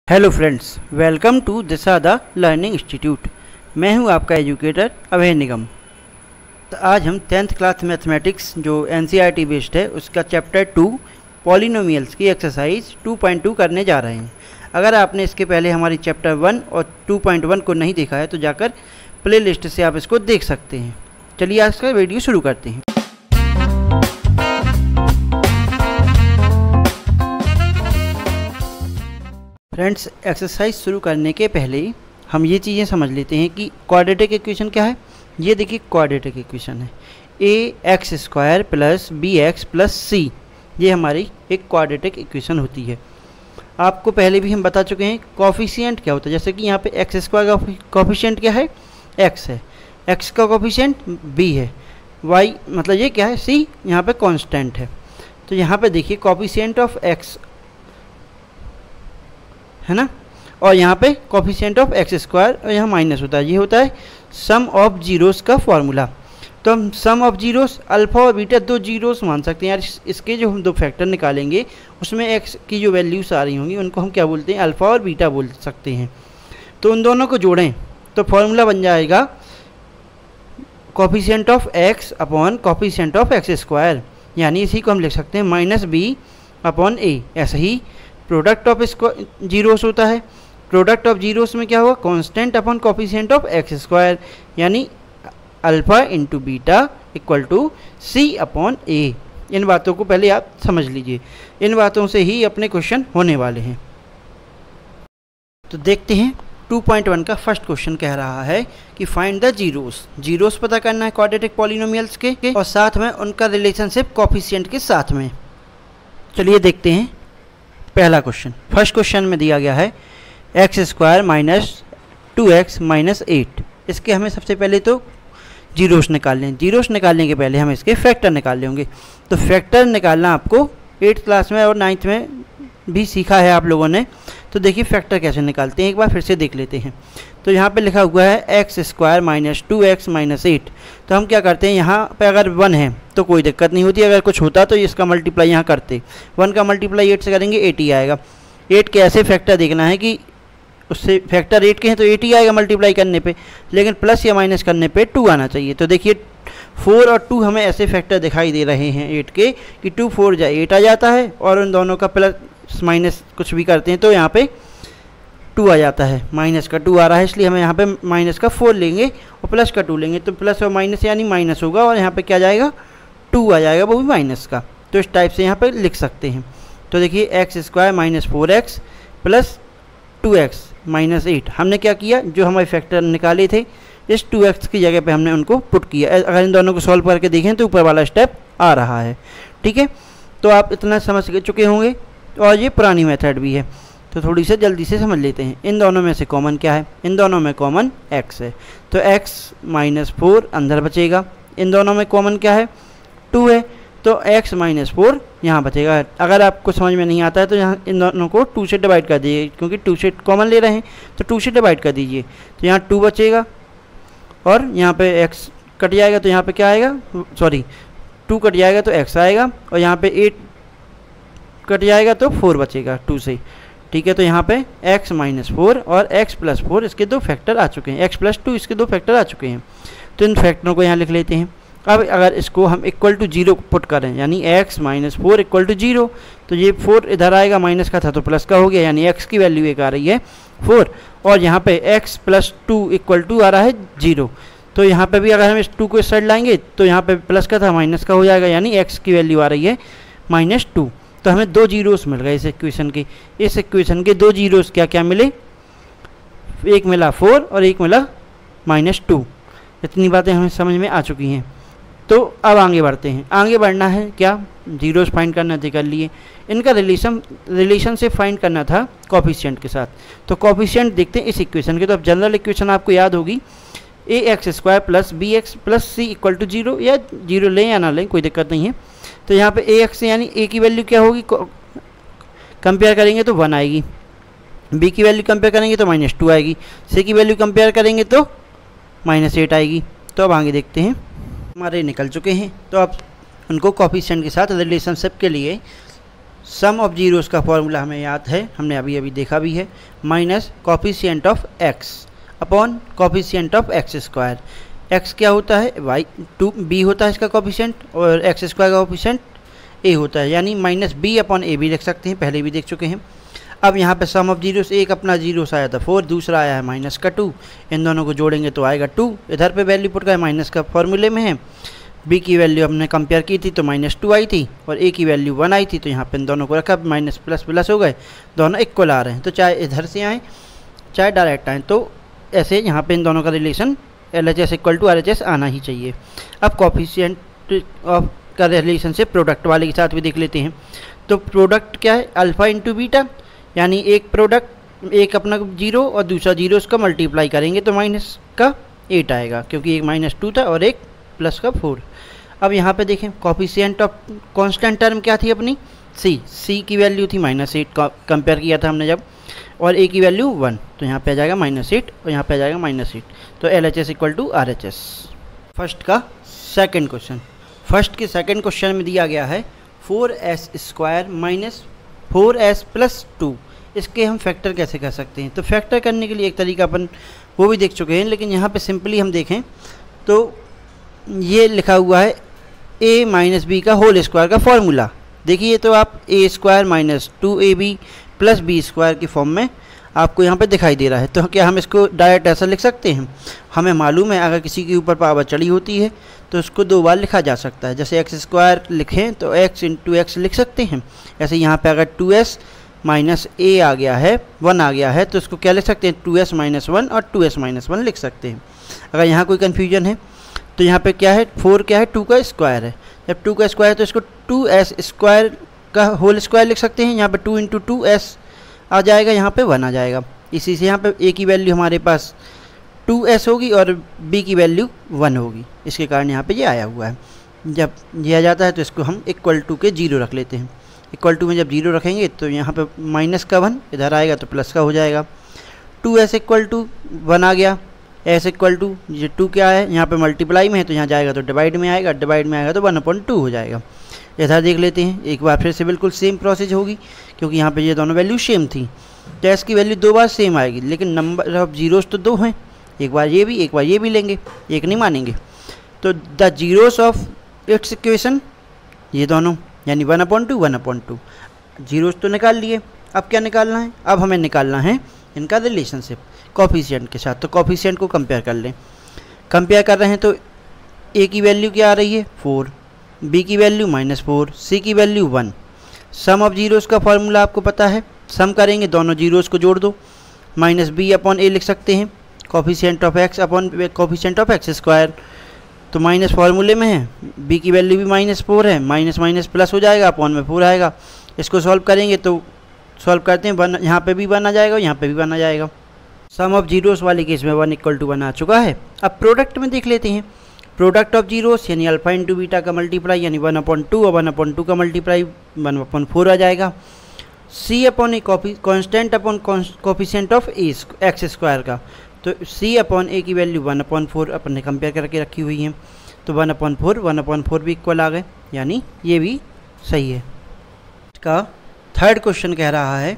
Hello friends, welcome to Disha the learning institute. मैं हूं आपका एजुकेटर अभय निगम। तो आज हम 10th क्लास मैथमेटिक्स जो NCERT बेस्ड है उसका चैप्टर 2 पॉलिनोमियल्स की एक्सरसाइज 2.2 करने जा रहे हैं। अगर आपने इसके पहले हमारी चैप्टर 1 और 2.1 को नहीं देखा है तो जाकर प्लेलिस्ट से आप इसको देख सकते हैं। चलिए आज का वीडियो शुरू करते हैं। फ्रेंड्स, एक्सरसाइज शुरू करने के पहले हम ये चीज़ें समझ लेते हैं कि क्वाड्रेटिक इक्वेशन क्या है। ये देखिए क्वाड्रेटिक इक्वेशन है ax² plus bx plus c। ये हमारी एक क्वाड्रेटिक इक्वेशन होती है। आपको पहले भी हम बता चुके हैं कोफिशिएंट क्या होता है। जैसे कि यहाँ पे x² का कोफिशिएंट क्या है, x है, x का कोफिशिएंट b है, y मतलब ये क्या है, c यहाँ पे कांस्टेंट है। तो यहाँ पे देखिए कोफिशिएंट ऑफ x है ना, और यहाँ पे कोफिशिएंट ऑफ x² और यहाँ माइनस होता है। ये होता है सम ऑफ जीरोस का फॉर्मूला। तो हम सम ऑफ जीरोस अल्फ़ा और बीटा दो जीरोस मान सकते हैं यार। इसके जो हम दो फैक्टर निकालेंगे उसमें x की जो वैल्यूज आ रही होंगी उनको हम क्या बोलते हैं, अल्फ़ा और बीटा बोल सकते हैं। तो उन दोनों को जोड़ें तो फॉर्मूला बन जाएगा coefficient of x upon coefficient of x², यानी इसी को हम लिख सकते हैं -b अपॉन a। ऐसे ही प्रोडक्ट ऑफ इसको जीरोस होता है। प्रोडक्ट ऑफ जीरोस में क्या होगा, constant upon coefficient of x², यानी alpha into beta equal to c upon a। इन बातों को पहले आप समझ लीजिए, इन बातों से ही अपने क्वेश्चन होने वाले हैं। तो देखते हैं 2.1 का फर्स्ट क्वेश्चन कह रहा है कि फाइंड द जीरोस। जीरोस पता करना है क्वाड्रेटिक पॉलिनोमियल्स के और साथ में उनका रिलेशनशिप कोफिशिएंट के साथ में। चलिए देखते हैं पहला क्वेश्चन। फर्स्ट क्वेश्चन में दिया गया है x² माइनस 2x माइनस 8। इसके हमें सबसे पहले तो जीरोस निकालने हैं। जीरोस निकालने के पहले हम इसके फैक्टर निकाल लेंगे। तो फैक्टर निकालना आपको 8th क्लास में और 9th में भी सीखा है आप लोगों ने। तो देखिए फैक्टर कैसे निकालते हैं, एक बार फिर से देख लेते हैं। तो यहाँ पे लिखा हुआ है x² माइनस 2x माइनस 8। तो हम क्या करते हैं, यहाँ पे अगर 1 है तो कोई दिक्कत नहीं होती, अगर कुछ होता तो इसका मल्टीप्लाई यहाँ करते। 1 का मल्टीप्लाई 8 से करेंगे 8 ही आएगा। 8 के ऐसे फैक्टर देखना है कि उससे फैक्टर 8 के हैं तो 8 ही आएगा मल्टीप्लाई करने पे, लेकिन प्लस या माइनस करने पे 2 आना चाहिए। तो देखिए 4 और 2 हमें ऐसे फैक्टर दिखाई दे रहे हैं 8 के कि 2 4 जा 8 आ जाता है, और उन दोनों का प्लस माइनस कुछ भी करते हैं तो यहाँ पे 2 आ जाता है। माइनस का 2 आ रहा है इसलिए हम यहाँ पे माइनस का 4 लेंगे और प्लस का 2 लेंगे। तो प्लस और माइनस यानी माइनस होगा, और यहाँ पे क्या जाएगा, 2 आ जाएगा, वो भी माइनस का। तो इस टाइप से यहाँ पे लिख सकते हैं। तो देखिए x² minus 4x plus 2x minus 8। हमने क्या किया, जो हमारे फैक्टर निकाले थे इस 2x की जगह पे हमने उनको पुट किया। अगर इन दोनों को सॉल्व करके देखें तो ऊपर वाला स्टेप आ रहा है। ठीक है, तो आप इतना समझ चुके होंगे, और ये पुरानी मेथड भी है। तो थोड़ी से जल्दी से समझ लेते हैं। इन दोनों में से कॉमन क्या है, इन दोनों में कॉमन x है, तो x माइनस 4 अंदर बचेगा। इन दोनों में कॉमन क्या है, 2 है, तो x माइनस 4 यहाँ बचेगा। अगर आपको समझ में नहीं आता है तो यहाँ इन दोनों को 2 से डिवाइड कर दीजिए, क्योंकि 2 से कॉमन ले रहे हैं तो 2 से डिवाइड कर दीजिए। तो यहाँ 2 बचेगा और यहाँ पे x कट जाएगा तो यहाँ पे क्या आएगा, सॉरी 2 कट जाएगा तो x आएगा, और यहाँ पे 8 कट जाएगा तो 4 बचेगा 2 से। ठीक है, तो यहाँ पे x माइनस 4 और x प्लस 4 इसके दो फैक्टर आ चुके हैं, x प्लस 2 इसके दो फैक्टर आ चुके हैं। तो इन फैक्टरों को यहाँ लिख लेते हैं। अब अगर इसको हम इक्वल टू 0 पुट करें, यानी x माइनस 4 इक्वल टू 0, तो ये 4 इधर आएगा, माइनस का था तो प्लस का हो गया, यानी x की वैल्यू एक आ रही है 4, और यहाँ पे x प्लस 2 इक्वल टू आ रहा है 0। तो यहाँ पे भी अगर हम इस 2 को इस साइड लाएंगे तो यहाँ पे प्लस का था माइनस का हो जाएगा, यानी x की वैल्यू आ रही है -2। तो हमें 2 जीरोस मिल गए इस इक्वेशन के। इस इक्वेशन के 2 जीरोस क्या क्या मिले, एक मिला 4 और एक मिला -2। इतनी बातें हमें समझ में आ चुकी हैं। तो अब आगे बढ़ते हैं। आगे बढ़ना है क्या, जीरोस फाइंड करना थे, कर लिए। इनका रिलेशन से फाइंड करना था कोफिशिएंट के साथ। तो कोफिशिएंट देखते हैं इस इक्वेशन के। तो अब जनरल इक्वेशन आपको याद होगी, ax² plus bx plus c equal to 0, या 0 लें या ना लें कोई दिक्कत नहीं है। तो यहाँ पे ax यानी a की वैल्यू क्या होगी, कंपेयर करेंगे तो 1 आएगी, b की वैल्यू कंपेयर करेंगे तो -2 आएगी, c की वैल्यू कंपेयर करेंगे तो -8 आएगी। तो अब आगे देखते हैं, हमारे निकल चुके हैं। तो अब उनको कोफिशिएंट के साथ रिलेशनशिप के लिए सम ऑफ जीरोस का फॉर्मूला हमें याद है, हमने अभी अभी देखा भी है, minus coefficient of x upon coefficient of x square. X क्या होता है, वाई, टू बी होता है इसका कॉफिशिएंट, और एक्स स्क्वायर का कॉफिशिएंट ए होता है, यानी माइनस बी अपॉन ए भी लिख सकते हैं, पहले भी देख चुके हैं। अब यहाँ पे सम ऑफ जीरोस, एक अपना जीरोस आया था 4, दूसरा आया है माइनस का 2, इन दोनों को जोड़ेंगे तो आएगा 2। इधर पे वैल्यू पुट का माइनस का फॉर्मूले में है, बी की वैल्यू हमने कंपेयर की थी तो -2 आई थी, और ए की वैल्यू 1 आई थी, तो यहाँ पे इन दोनों को रखा, माइनस प्लस प्लस हो गए, दोनों इक्वल आ रहे हैं, तो चाहे इधर से आएँ चाहे डायरेक्ट आएँ, तो ऐसे यहाँ पे इन दोनों का relation LHS equal to RHS आना ही चाहिए। अब कॉफिशिएंट ऑफ का रिलेशनशिप प्रोडक्ट वाले के साथ भी देख लेते हैं। तो प्रोडक्ट क्या है, अल्फ़ा इंटू बीटा, यानी एक प्रोडक्ट, एक अपना 0 और दूसरा 0 उसका मल्टीप्लाई करेंगे तो माइनस का 8 आएगा, क्योंकि एक -2 था और एक प्लस का 4। अब यहाँ पे देखें कॉफिशिएंट ऑफ कांस्टेंट टर्म क्या थी अपनी, सी की वैल्यू थी -8 कंपेयर किया था हमने जब, और ए की वैल्यू 1, तो यहाँ पे आ जाएगा -8 और यहाँ पे आ जाएगा -8, तो LHS equal to RHS। First का सेकंड क्वेश्चन, फर्स्ट के सेकंड क्वेश्चन में दिया गया है 4s square minus 4s plus 2, इसके हम फैक्टर कैसे कर सकते हैं। तो फैक्टर करने के लिए एक तरीका अपन वो भी देख चुके हैं, लेकिन यहाँ पे सिंपली हम देखें तो ये लिखा हुआ है a माइनस बी का होल स्क्वायर का फॉर्मूला। देखिए तो आप a square minus 2ab plus B square की फॉर्म में आपको यहाँ पे दिखाई दे रहा है। तो क्या हम इसको डायरेक्ट ऐसा लिख सकते हैं, हमें मालूम है अगर किसी के ऊपर पावर चढ़ी होती है तो उसको 2 बार लिखा जा सकता है। जैसे एक्स स्क्वायर लिखें तो x इंटू एक्स लिख सकते हैं, ऐसे यहाँ पे अगर 2s माइनस a आ गया है, 1 आ गया है, तो उसको क्या लिख सकते हैं, 2s माइनस 1 और 2s माइनस 1 लिख सकते हैं। अगर यहाँ कोई कन्फ्यूजन है तो यहाँ पे क्या है, 4 क्या है, 2 का स्क्वायर है, जब 2 का स्क्वायर है तो इसको 2s स्क्वायर का होल स्क्वायर लिख सकते हैं। यहाँ पे 2 इंटू 2s आ जाएगा, यहाँ पे 1 आ जाएगा। इसी से यहाँ पे a की वैल्यू हमारे पास 2s होगी और b की वैल्यू 1 होगी, इसके कारण यहाँ पे ये आया हुआ है। जब ये आ जाता है तो इसको हम इक्वल टू के 0 रख लेते हैं। इक्वल टू में जब 0 रखेंगे तो यहाँ पे माइनस का 1 इधर आएगा तो प्लस का हो जाएगा। 2s इक्वल टू 1 आ गया, s इक्वल टू ये 2 क्या है, यहाँ पे मल्टीप्लाई में है तो यहाँ जाएगा तो डिवाइड में आएगा, डिवाइड में आएगा तो 1/2 हो जाएगा। इधर देख लेते हैं एक बार फिर से बिल्कुल सेम प्रोसेस होगी, क्योंकि यहाँ पे ये दोनों वैल्यू सेम थी। तो s की वैल्यू 2 बार सेम आएगी, लेकिन नंबर ऑफ जीरोस तो 2 हैं, एक बार ये भी लेंगे, एक नहीं मानेंगे। तो the zeros of its equation ये दोनों, यानी 1/2 1/2 जीरोस तो निकाल लिए। अब क्या निकालना है, अब हमें निकालना है इनका रिलेशनशिप कॉफिशिएंट के साथ। तो कॉफिशिएंट को कंपेयर कर लें, कंपेयर कर रहे हैं तो a की वैल्यू क्या आ रही है 4, b की वैल्यू -4, c की वैल्यू 1। सम ऑफ जीरोस का फॉर्मूला आपको पता है, सम करेंगे दोनों जीरोस को जोड़ दो, -b अपॉन a लिख सकते हैं, coefficient of x upon coefficient of x square. तो माइनस फार्मूले में है, b की वैल्यू भी -4 है, माइनस माइनस प्लस हो जाएगा, अपॉन में 4 आएगा। इसको सॉल्व करेंगे तो सॉल्व करते हैं 1, यहाँ पे भी 1 आ जाएगा, यहाँ पे भी 1 आ जाएगा। सम ऑफ जीरोस वाले केस में 1 = 1 आ चुका है। अब प्रोडक्ट में देख लेते हैं, प्रोडक्ट ऑफ जीरोस यानी अल्फा इंटू बीटा का मल्टीप्लाई यानी 1/2 और 1/2 का मल्टीप्लाई 1/4 आ जाएगा। c upon a constant upon coefficient of x square का, तो c अपॉन ए की वैल्यू 1/4 अपन ने कंपेयर करके रखी हुई है, तो 1/4 भी इक्वल आ गए, यानी ये भी सही है। इसका थर्ड क्वेश्चन कह रहा है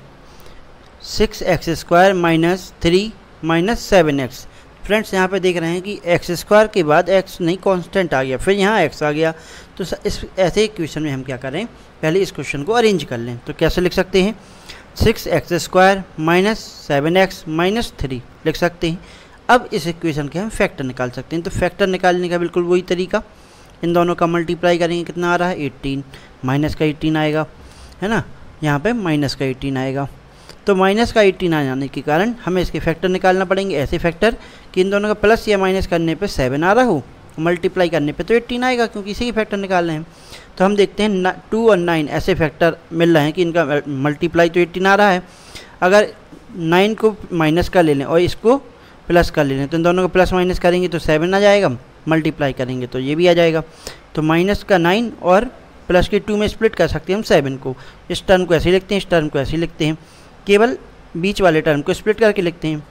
6x² minus 3 minus 7x। Friends यहाँ पे देख रहे हैं कि x² के बाद x नहीं कांस्टेंट आ गया, फिर यहाँ x आ गया। तो इस ऐसे इक्वेशन में हम क्या करें, पहले इस क्वेश्चन को अरेंज कर लें। तो कैसे लिख सकते हैं, 6x² माइनस 7x माइनस 3 लिख सकते हैं। अब इस इक्वेशन के हम फैक्टर निकाल सकते हैं। तो फैक्टर निकालने का बिल्कुल वही तरीका, इन दोनों का मल्टीप्लाई करेंगे, कितना आ रहा है 18, माइनस का 18 आएगा, है ना, यहाँ पे माइनस का 18 आएगा। तो माइनस का 18 आ जाने के कारण हमें इसके फैक्टर निकालना पड़ेंगे, ऐसे फैक्टर कि इन दोनों का प्लस या माइनस करने पे 7 आ रहा हो, मल्टीप्लाई करने पे तो 18 आएगा, क्योंकि इसी के फैक्टर निकालने हैं। तो हम देखते हैं 2 और 9 ऐसे फैक्टर मिल रहे हैं कि इनका मल्टीप्लाई तो 18 आ रहा है। अगर 9 को माइनस कर ले लें और इसको प्लस कर ले लें, तो इन दोनों को प्लस माइनस करेंगे तो 7 आ जाएगा, मल्टीप्लाई करेंगे तो ये भी आ जाएगा। तो माइनस का 9 और प्लस के 2 में स्प्लिट कर सकते हैं हम 7 को। इस टर्म को ऐसे लिखते हैं, इस टर्म को ऐसे लिखते हैं, केवल बीच वाले टर्म को स्प्लिट करके लिखते हैं।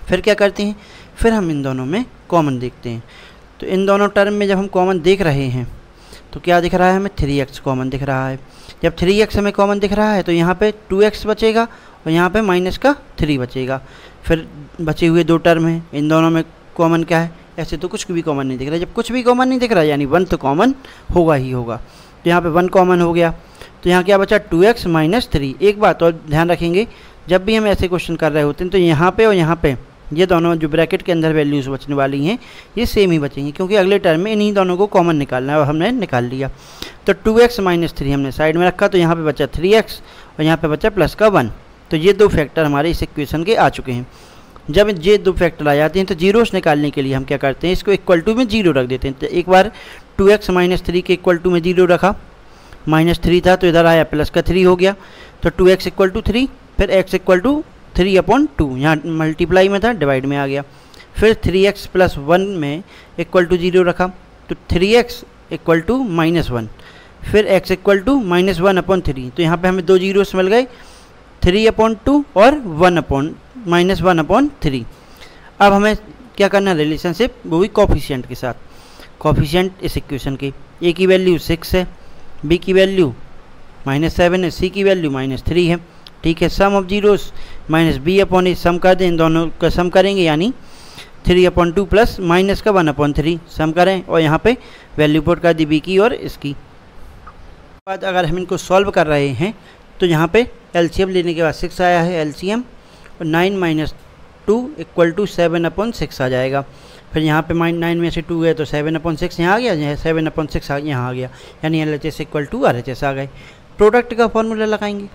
फिर क्या करते हैं, फिर हम इन दोनों में कॉमन देखते हैं। तो इन दोनों टर्म में जब हम कॉमन देख रहे हैं तो क्या दिख रहा है हमें 3x कॉमन दिख रहा है। जब 3x हमें कॉमन दिख रहा है तो यहाँ पे 2x बचेगा और यहाँ पे माइनस का 3 बचेगा। फिर बचे हुए 2 टर्म हैं, इन दोनों में कॉमन क्या है, ऐसे तो कुछ भी कॉमन नहीं दिख रहा। जब कुछ भी कॉमन नहीं दिख रहा यानी 1 तो कॉमन होगा ही होगा। तो यहाँ पे 1 कॉमन हो गया, तो यहाँ क्या बचा 2x माइनस 3। एक बात और ध्यान रखेंगे, जब भी हम ऐसे क्वेश्चन कर रहे होते हैं तो यहाँ पे और यहाँ पे ये दोनों जो ब्रैकेट के अंदर वैल्यूज़ बचने वाली हैं ये सेम ही बचेंगी, क्योंकि अगले टर्म में इन्हीं दोनों को कॉमन निकालना है और हमने निकाल लिया। तो 2x माइनस 3 हमने साइड में रखा, तो यहाँ पे बचा 3x और यहाँ पे बचा प्लस का 1। तो ये 2 फैक्टर हमारे इस इक्वेशन के आ चुके हैं। जब ये 2 फैक्टर आ जाते हैं तो जीरोस निकालने के लिए हम क्या करते हैं, इसको इक्वल टू में 0 रख देते हैं। तो एक बार 2x माइनस 3 के इक्वल टू में 0 रखा, माइनस 3 था तो इधर आया प्लस का 3 हो गया, तो 2x इक्वल टू 3, फिर x इक्वल टू 3/2, यहाँ मल्टीप्लाई में था डिवाइड में आ गया। फिर 3x प्लस 1 में इक्वल टू 0 रखा, तो 3x इक्वल टू माइनस 1, फिर x इक्वल टू माइनस 1/3। तो यहाँ पे हमें 2 जीरोस मिल गए, 3/2 और माइनस 1/3। अब हमें क्या करना है रिलेशनशिप, वो भी कोफिशिएंट के साथ। कोफिशिएंट इस इक्वेशन के a की वैल्यू 6 है, b की वैल्यू -7 है, c की वैल्यू -3 है। ठीक है, sum of zeros minus b/a सम कर दें, इन दोनों का सम करेंगे यानी 3/2 प्लस माइनस का 1/3 सम करें और यहाँ पे वैल्यू पुट कर दी b की और इसकी। बाद अगर हम इनको सॉल्व कर रहे हैं तो यहाँ पे एलसीएम लेने के बाद 6 आया है एलसीएम, और 9 - 2 = 7/6 आ जाएगा। फिर यहाँ पे 9 में से 2 गए तो 7/6 यहाँ आ गया, 7/6 यहाँ आ गया, यानी LHS = RHS आ गए। प्रोडक्ट का फॉर्मूला लगाएंगे।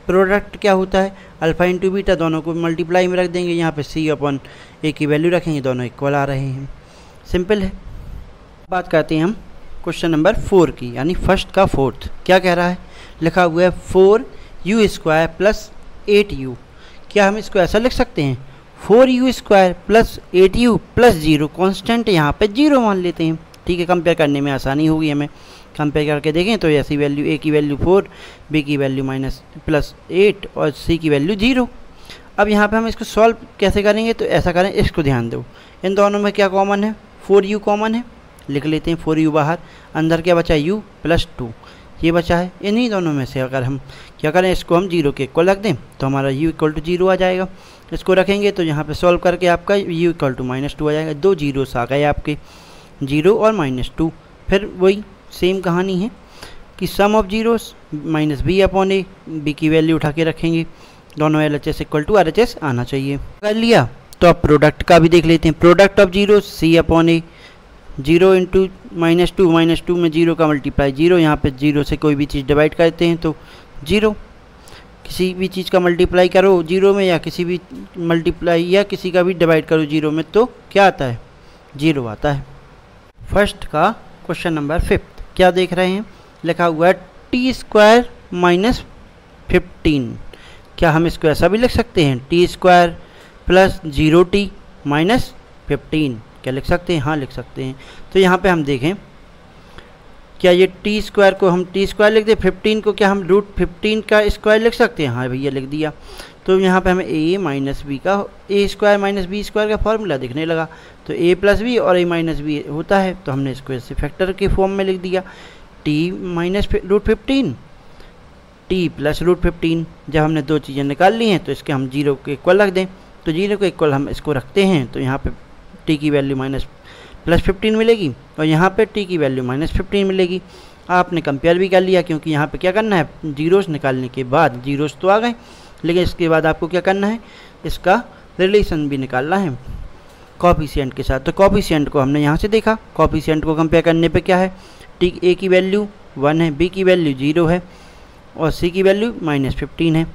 प्रोडक्ट क्या होता है, अल्फ़ा इंटू बीटा, दोनों को मल्टीप्लाई में रख देंगे, यहाँ पे C/A की वैल्यू रखेंगे, दोनों इक्वल आ रहे हैं। सिंपल है। बात करते हैं हम क्वेश्चन नंबर 4 की, यानी फर्स्ट का फोर्थ। क्या कह रहा है, लिखा हुआ है 4u² प्लस 8u। क्या हम इसको ऐसा लिख सकते हैं, 4u² plus 8u plus 0, constant यहाँ पे 0 मान लेते हैं। ठीक है, कंपेयर करने में आसानी होगी हमें। कंपेयर करके देखें तो ऐसी वैल्यू, a की वैल्यू 4, b की वैल्यू -+8 और c की वैल्यू 0। अब यहाँ पे हम इसको सॉल्व कैसे करेंगे, तो ऐसा करें, इसको ध्यान दो, इन दोनों में क्या कॉमन है, 4u कॉमन है, लिख लेते हैं 4u बाहर, अंदर क्या बचा u + 2 ये बचा है। इन्हीं दोनों में से अगर हम क्या करें, इसको हम 0 के इक्वल रख दें तो हमारा u = 0 आ जाएगा। इसको रखेंगे तो यहाँ पे सॉल्व करके आपका u = -2 आ जाएगा। 2 जीरोस आ गए आपके, 0 और -2। फिर वही सेम कहानी है कि sum of zeros minus b/a, b की वैल्यू उठा के रखेंगे, दोनों LHS = RHS आना चाहिए। कर लिया तो अब प्रोडक्ट का भी देख लेते हैं। प्रोडक्ट ऑफ जीरोस C/a, 0 × -2 में 0 का मल्टीप्लाई 0, यहाँ पे 0 से कोई भी चीज़ डिवाइड करते हैं तो 0, किसी भी चीज़ का मल्टीप्लाई करो 0 में, या किसी भी मल्टीप्लाई या किसी का भी डिवाइड करो 0 में, तो क्या आता है, 0 आता है। फर्स्ट का क्वेश्चन नंबर 5 क्या देख रहे हैं, लिखा हुआ है t² - 15। क्या हम इसको ऐसा भी लिख सकते हैं, t² प्लस 0t माइनस 15, क्या लिख सकते हैं, हाँ लिख सकते हैं। तो यहाँ पे हम देखें, क्या ये t² को हम t² लिख दें, 15 को क्या हम √15 का स्क्वायर लिख सकते हैं, हाँ भैया लिख दिया। तो यहाँ पे हमें a - b का a² - b² का फॉर्मूला दिखने लगा, तो a + b और a - b होता है, तो हमने इसको ऐसे फैक्टर के फॉर्म में लिख दिया, t - √15 t + √15। जब हमने 2 चीज़ें निकाल ली हैं तो इसके हम 0 के इक्वल रख दें, तो 0 के इक्वल हम इसको रखते हैं, तो यहाँ पे t की वैल्यू +15 मिलेगी और यहाँ पे t की वैल्यू -15 मिलेगी। आपने कंपेयर भी कर लिया, क्योंकि यहाँ पे क्या करना है, जीरोस निकालने के बाद, जीरोस तो आ गए लेकिन इसके बाद आपको क्या करना है, इसका रिलेशन भी निकालना है कोफिशिएंट के साथ। तो कोफिशिएंट को हमने यहाँ से देखा, कोफिशिएंट को कंपेयर करने पे क्या है, a की वैल्यू 1 है, b की वैल्यू 0 है और c की वैल्यू -15 है।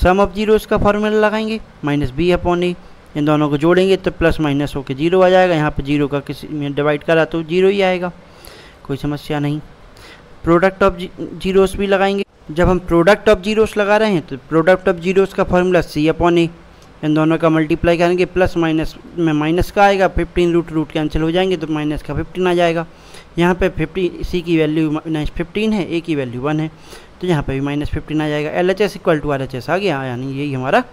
सम ऑफ जीरोस का फॉर्मूला लगाएंगे, -b/a, इन दोनों को जोड़ेंगे तो प्लस माइनस होकर 0 आ जाएगा। यहाँ पे 0 का किसी में डिवाइड करा तो 0 ही आएगा, कोई समस्या नहीं। प्रोडक्ट ऑफ जीरोस भी लगाएंगे। जब हम प्रोडक्ट ऑफ जीरोस लगा रहे हैं तो प्रोडक्ट ऑफ जीरोस का फॉर्मूला C/a, इन दोनों का मल्टीप्लाई करेंगे, प्लस माइनस में माइनस का आएगा, 15 रूट कैंसिल हो जाएंगे तो माइनस का 15 आ जाएगा। यहाँ पे 50 c की वैल्यू -15 है, a की वैल्यू 1 है, तो यहाँ पे भी -15 आ जाएगा। LHS = RHS आ गया, यानी यही हमारा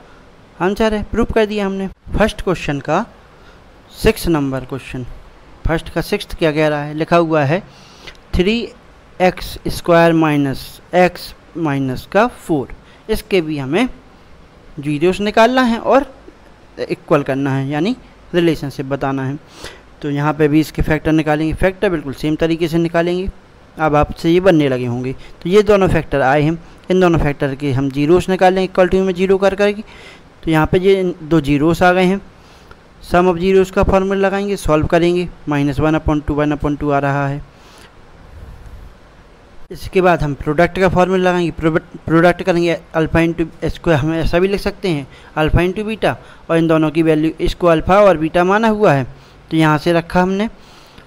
आंसर है। प्रूफ कर दिया हमने। फर्स्ट क्वेश्चन का 6 नंबर क्वेश्चन, फर्स्ट का 6th क्या कह रहा है, लिखा हुआ है 3 x square minus x minus का 4, इसके भी हमें जीरोस निकालना है और इक्वल करना है, यानी रिलेशनशिप बताना है। तो यहाँ पे भी इसके फैक्टर निकालेंगे, फैक्टर बिल्कुल सेम तरीके से निकालेंगे। अब आपसे ये बनने लगे होंगे, तो ये दोनों फैक्टर आए हैं, इन दोनों फैक्टर के हम जीरोस निकालेंगे इक्वल टू में जीरो कर करके। तो यहाँ पे ये दो जीरोस आ गए हैं, सम ऑफ जीरोस का फॉर्मूला लगाएंगे, सॉल्व करेंगे, -1/2 आ रहा है। इसके बाद हम प्रोडक्ट का फॉर्मूला लगाएंगे, प्रोडक्ट करेंगे अल्फ़ा इंटू, इसको हम ऐसा भी लिख सकते हैं अल्फ़ा इंटू बीटा, और इन दोनों की वैल्यू, इसको अल्फ़ा और बीटा माना हुआ है तो यहाँ से रखा हमने,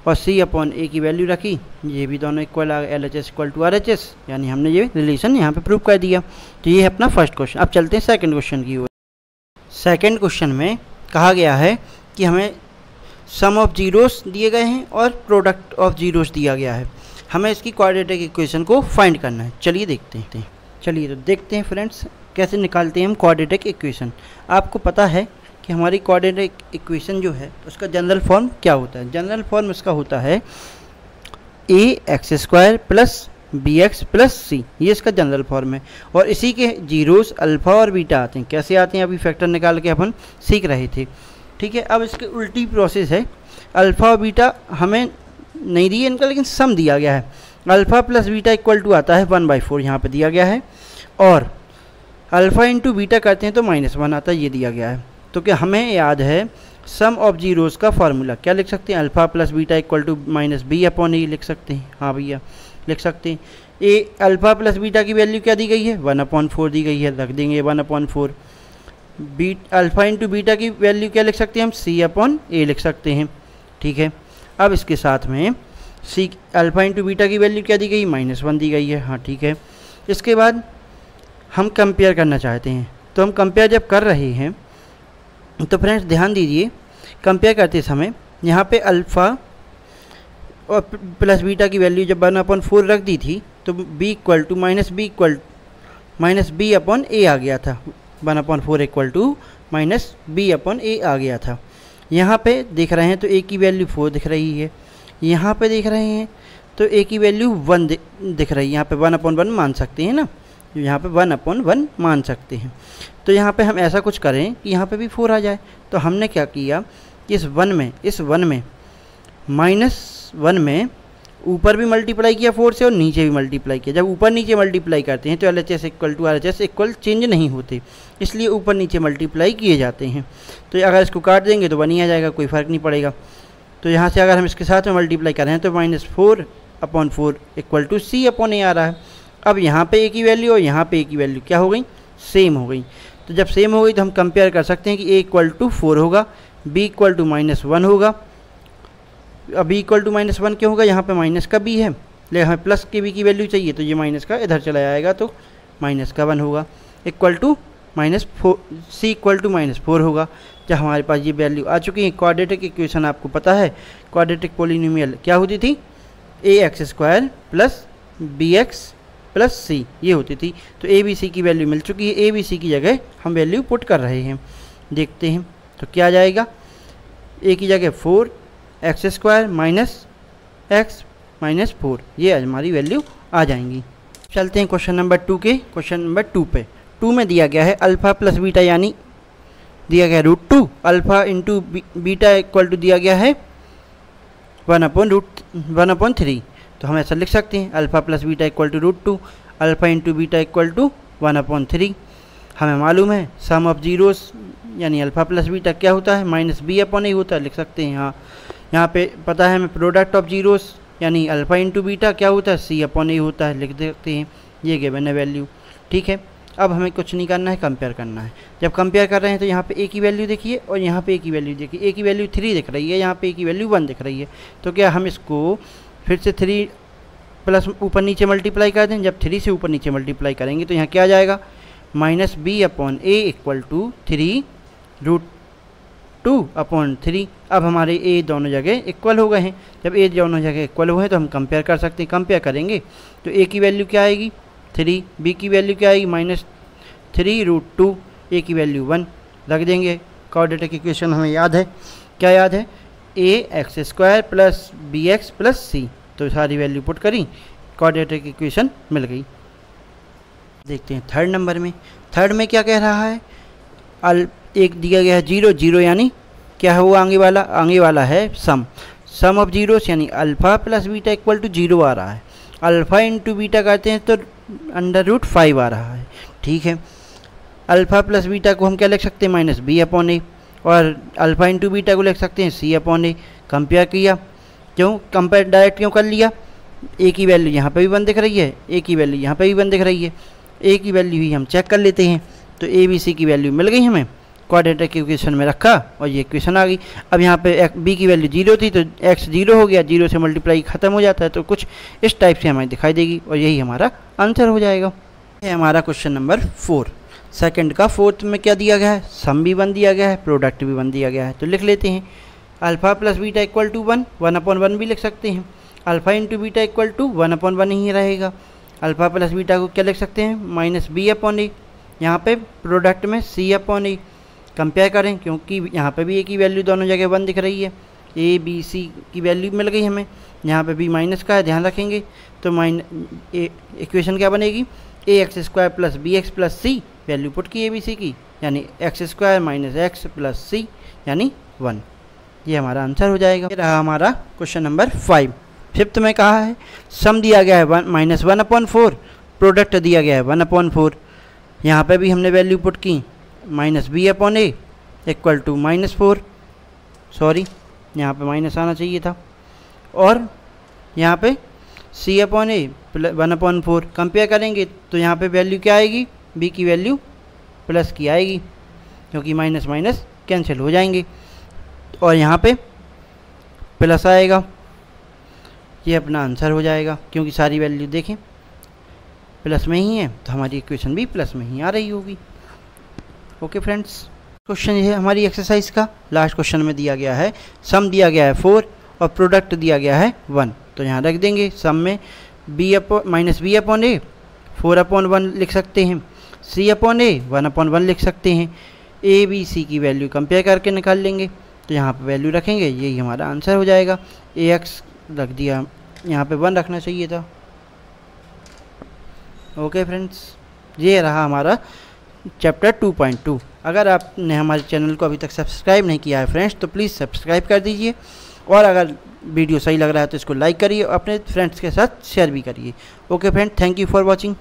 और C/A की वैल्यू रखी, ये भी दोनों इक्वल आ गए, LHS इक्वल टू RHS, यानी हमने ये रिलेशन यहाँ पे प्रूव कर दिया। तो ये है अपना फर्स्ट क्वेश्चन। अब चलते हैं सेकंड क्वेश्चन की ओर। सेकंड क्वेश्चन में कहा गया है कि हमें सम ऑफ जीरोस दिए गए हैं और प्रोडक्ट ऑफ जीरोस दिया गया है, हमें इसकी क्वाड्रेटिक इक्वेशन को फाइंड करना है। चलिए देखते हैं। चलिए तो देखते हैं फ्रेंड्स कैसे निकालते हैं हम क्वाड्रेटिक इक्वेशन। आपको पता है कि हमारी क्वाड्रेटिक इक्वेशन जो है उसका जनरल फॉर्म क्या होता है। जनरल फॉर्म इसका होता है ax² plus bx plus c, ये इसका जनरल फॉर्म है। और इसी के जीरोस अल्फ़ा और बीटा आते हैं। कैसे आते हैं अभी फैक्टर निकाल के अपन सीख रहे थे, ठीक है। अब इसकी उल्टी प्रोसेस है, अल्फ़ा और बीटा हमें नहीं दिए इनका, लेकिन सम दिया गया है। Alpha plus beta equal to आता है 1/4, यहाँ पे दिया गया है, और अल्फ़ा इंटू बीटा करते हैं तो -1 आता है, ये दिया गया है। तो क्या हमें याद है सम ऑफ जीरोस का फार्मूला क्या लिख सकते हैं, alpha plus beta equal to -b/a लिख सकते हैं। हाँ भैया लिख सकते हैं। अल्फ़ा प्लस बीटा की वैल्यू क्या दी गई है, 1/4 दी गई है, रख देंगे 1/4। अल्फ़ा इंटू बीटा की वैल्यू क्या लिख सकते हैं हम, C/a लिख सकते हैं, ठीक है। अब इसके साथ में अल्फ़ा इंटू बीटा की वैल्यू क्या दी गई, -1 दी गई है, हाँ ठीक है। इसके बाद हम कंपेयर करना चाहते हैं, तो हम कंपेयर जब कर रहे हैं तो फ्रेंड्स ध्यान दीजिए, कंपेयर करते समय यहाँ पे अल्फ़ा और प्लस बीटा की वैल्यू जब 1/4 रख दी थी तो b इक्वल टू -b/a आ गया था, 1/4 इक्वल टू -b/a आ गया था। यहाँ पे देख रहे हैं तो a की वैल्यू 4 दिख रही है, यहाँ पे देख रहे हैं तो a की वैल्यू 1 दिख रही है, यहाँ पे 1/1 मान सकते हैं ना, यहाँ पे 1/1 मान सकते हैं। तो यहाँ पे हम ऐसा कुछ करें कि यहाँ पे भी 4 आ जाए। तो हमने क्या किया कि इस 1 में -1 में ऊपर भी मल्टीप्लाई किया 4 से और नीचे भी मल्टीप्लाई किया। जब ऊपर नीचे मल्टीप्लाई करते हैं तो LHS equal to RHS equal change नहीं होते, इसलिए ऊपर नीचे मल्टीप्लाई किए जाते हैं। तो अगर इसको काट देंगे तो 1 ही आ जाएगा, कोई फ़र्क नहीं पड़ेगा। तो यहाँ से अगर हम इसके साथ में मल्टीप्लाई करें तो -4/4 इक्वल टू C/a आ रहा है। अब यहाँ पे a की वैल्यू और यहाँ पे a की वैल्यू क्या हो गई, सेम हो गई। तो जब सेम हो गई तो हम कंपेयर कर सकते हैं कि a इक्वल टू 4 होगा, b इक्वल टू -1 होगा। अब b इक्वल टू -1 क्यों होगा, यहाँ पे माइनस का b है, लेकिन हमें प्लस के b की वैल्यू चाहिए, तो ये माइनस का इधर चला जाएगा तो -1 होगा, equal to -4, c equal to -4 होगा। जब हमारे पास ये वैल्यू आ चुकी है, क्वाड्रेटिक इक्वेशन आपको पता है, क्वाड्रेटिक पोलिनोमियल क्या होती थी, ax² plus bx plus c ये होती थी। तो a b c की वैल्यू मिल चुकी है, a b c की जगह हम वैल्यू पुट कर रहे हैं। देखते हैं तो क्या आ जाएगा, a की जगह 4x² माइनस x माइनस 4, ये हमारी वैल्यू आ जाएंगी। चलते हैं क्वेश्चन नंबर 2 के, क्वेश्चन नंबर 2 पे। 2 में दिया गया है अल्फ़ा प्लस बीटा, यानी दिया गया है √2, alpha into beta equal to दिया गया है 1/3। तो हम ऐसा लिख सकते हैं alpha plus beta equal to √2, alpha into beta equal to 1/3। हमें मालूम है सम ऑफ जीरोस यानी अल्फ़ा प्लस बीटा क्या होता है, -b/a होता है, लिख सकते हैं। यहाँ पे पता है हमें प्रोडक्ट ऑफ जीरोस यानी अल्फ़ा इंटू बीटा क्या होता है, C/a होता है, लिख सकते हैं। ये गिवन है वैल्यू, ठीक है। अब हमें कुछ नहीं करना है, कंपेयर करना है। जब कंपेयर कर रहे हैं तो यहाँ पे a की वैल्यू देखिए और यहाँ पे a की वैल्यू देखिए, a की वैल्यू 3 दिख रही है, यहाँ पे a की वैल्यू 1 दिख रही है। तो क्या हम इसको फिर से 3 प्लस ऊपर नीचे मल्टीप्लाई कर दें, जब 3 से ऊपर नीचे मल्टीप्लाई करेंगे तो यहाँ क्या आ जाएगा, -b/a इक्वल टू 3√2/3। अब हमारे a दोनों जगह इक्वल हो गए हैं। जब a दोनों जगह इक्वल हुए हैं तो हम कंपेयर कर सकते हैं। कंपेयर करेंगे तो a की वैल्यू क्या आएगी 3, b की वैल्यू क्या आएगी -3√2, a की वैल्यू 1 रख देंगे। क्वाड्रेटिक इक्वेशन हमें याद है, क्या याद है, ax² plus bx plus c। तो सारी वैल्यू पुट करी, क्वाड्रेटिक इक्वेशन मिल गई। देखते हैं थर्ड नंबर में। थर्ड में क्या कह रहा है, एक दिया गया है 0 0 यानी क्या है वो आगे वाला है सम ऑफ जीरोस यानी alpha plus beta equal to 0 आ रहा है। अल्फ़ा इंटू बीटा करते हैं तो √5 आ रहा है। ठीक है, अल्फ़ा प्लस बीटा को हम क्या लिख सकते हैं -b/a और अल्फ़ा इंटू बीटा को लिख सकते हैं c/a। कंपेयर किया, क्यों कंपेयर डायरेक्ट क्यों कर लिया, ए की वैल्यू यहाँ पे भी 1 दिख रही है, ए की वैल्यू यहाँ पे भी 1 दिख रही है, ए की वैल्यू ही हम चेक कर लेते हैं। तो ए बी सी की वैल्यू मिल गई हमें, क्वाड्रेटिक इक्वेशन में रखा और ये इक्वेशन आ गई। अब यहाँ पे बी की वैल्यू 0 थी तो x 0 हो गया, 0 से मल्टीप्लाई ख़त्म हो जाता है, तो कुछ इस टाइप से हमें दिखाई देगी और यही हमारा आंसर हो जाएगा। ये हमारा क्वेश्चन नंबर 4 सेकंड का। फोर्थ में क्या दिया गया है, सम भी 1 दिया गया है, प्रोडक्ट भी 1 दिया गया है। तो लिख लेते हैं alpha plus beta equal to 1, 1/1 भी लिख सकते हैं। Alpha into beta equal to 1/1 ही रहेगा। अल्फ़ा प्लस बीटा को क्या लिख सकते हैं -b/a, यहाँ पे प्रोडक्ट में c/a। कंपेयर करें क्योंकि यहाँ पे भी ए की वैल्यू दोनों जगह 1 दिख रही है, ए बी सी की वैल्यू मिल गई हमें, यहाँ पे भी माइनस का है ध्यान रखेंगे। तो इक्वेशन क्या बनेगी, ax² plus bx plus c, value put की ए बी सी की यानी x² - x प्लस c यानी 1। ये हमारा आंसर हो जाएगा। ये रहा हमारा क्वेश्चन नंबर 5। फिफ्थ में कहा है सम दिया गया है -1/4, प्रोडक्ट दिया गया है 1/4। यहाँ पे भी हमने वैल्यू पुट की -b/a इक्वल टू -4, सॉरी यहाँ पे माइनस आना चाहिए था, और यहाँ पे c/a 1/4। कंपेयर करेंगे तो यहाँ पे वैल्यू क्या आएगी, b की वैल्यू प्लस की आएगी क्योंकि माइनस माइनस कैंसिल हो जाएंगे और यहाँ पे प्लस आएगा। ये अपना आंसर हो जाएगा क्योंकि सारी वैल्यू देखें प्लस में ही है तो हमारी इक्वेशन भी प्लस में ही आ रही होगी। ओके फ्रेंड्स, क्वेश्चन ये है हमारी एक्सरसाइज का। लास्ट क्वेश्चन में दिया गया है सम दिया गया है 4 और प्रोडक्ट दिया गया है 1। तो यहाँ रख देंगे सम में -b/a 4/1 लिख सकते हैं, c/a 1/1 लिख सकते हैं, ए बी सी की वैल्यू कंपेयर करके निकाल लेंगे। तो यहाँ पे वैल्यू रखेंगे, यही हमारा आंसर हो जाएगा। ax रख दिया, यहाँ पे 1 रखना चाहिए था। ओके फ्रेंड्स, ये रहा हमारा चैप्टर 2.2। अगर आपने हमारे चैनल को अभी तक सब्सक्राइब नहीं किया है फ्रेंड्स तो प्लीज़ सब्सक्राइब कर दीजिए, और अगर वीडियो सही लग रहा है तो इसको लाइक करिए और अपने फ्रेंड्स के साथ शेयर भी करिए। Okay friend, thank you for watching.